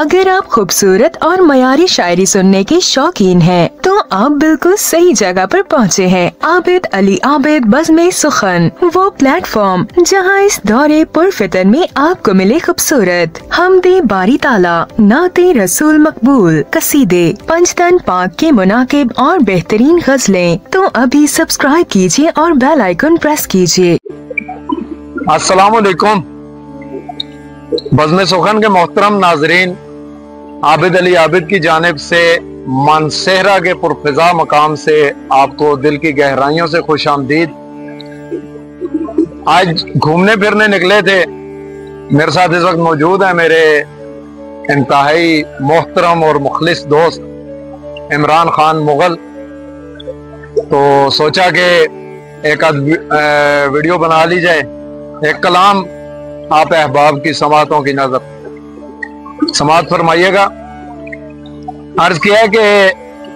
अगर आप खूबसूरत और मयारी शायरी सुनने के शौकीन हैं, तो आप बिल्कुल सही जगह पर पहुंचे हैं। आबिद अली आबिद बज़्म सुखन, वो प्लेटफॉर्म जहां इस दौरे पुरफितन में आपको मिले खूबसूरत हमदे बारी ताला, नाते रसूल मकबूल, कसीदे, पंचतन पाक के मुनाकिब और बेहतरीन गजलें। तो अभी सब्सक्राइब कीजिए और बेल आइकन प्रेस कीजिए। अस्सलाम वालेकुम। बज़्म सुखन के मोहतरम नाजरीन, आबिद अली आबिद की जानिब से मानसेहरा के पुरफिजा मकाम से आपको दिल की गहराइयों से खुश आमदीद। आज घूमने फिरने निकले थे। मेरे साथ इस वक्त मौजूद है मेरे इंतहाई मोहतरम और मुखलिस दोस्त इमरान खान मुगल। तो सोचा कि एक आध वीडियो बना ली जाए। एक कलाम आप अहबाब की समातों की नजर समात फरमाइएगा। अर्ज किया कि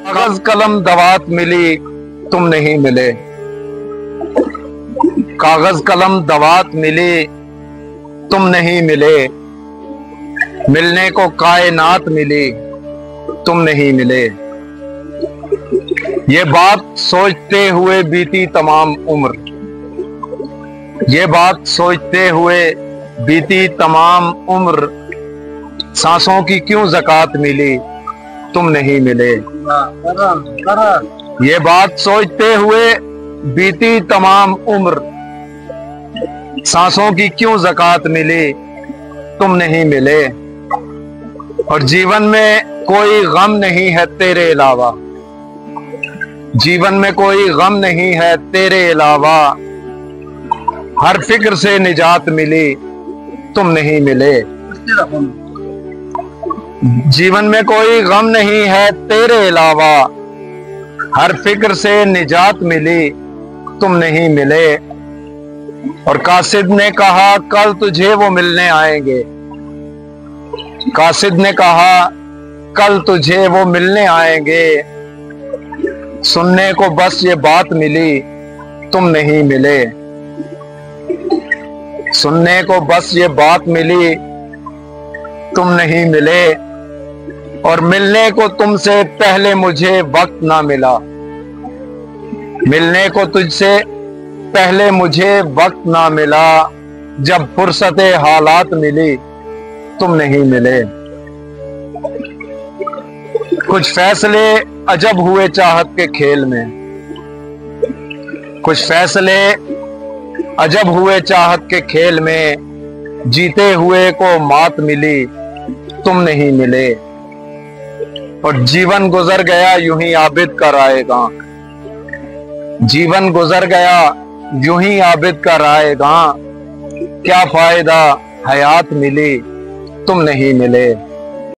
कागज कलम दवात मिली तुम नहीं मिले, कागज कलम दवात मिली तुम नहीं मिले, मिलने को कायनात मिली तुम नहीं मिले। ये बात सोचते हुए बीती तमाम उम्र, ये बात सोचते हुए बीती तमाम उम्र, सांसों की क्यों ज़कात मिली तुम नहीं मिले। ये बात सोचते हुए बीती तमाम उम्र, सांसों की क्यों ज़कात मिली तुम नहीं मिले। और जीवन में कोई गम नहीं है तेरे अलावा, जीवन में कोई गम नहीं है तेरे अलावा, हर फिक्र से निजात मिली तुम नहीं मिले। जीवन में कोई गम नहीं है तेरे अलावा, हर फिक्र से निजात मिली तुम नहीं मिले। और कासिद ने कहा कल तुझे वो मिलने आएंगे, कासिद ने कहा कल तुझे वो मिलने आएंगे, सुनने को बस ये बात मिली तुम नहीं मिले। सुनने को बस ये बात मिली तुम नहीं मिले। और मिलने को तुमसे पहले मुझे वक्त ना मिला, मिलने को तुझसे पहले मुझे वक्त ना मिला, जब फुर्सते हालात मिली तुम नहीं मिले। कुछ फैसले अजब हुए चाहत के खेल में, कुछ फैसले अजब हुए चाहत के खेल में, जीते हुए को मात मिली तुम नहीं मिले। और जीवन गुजर गया यूं ही आबिद का रायगा, जीवन गुजर गया यूं ही आबिद का रायगा, क्या फायदा हयात मिली तुम नहीं मिले।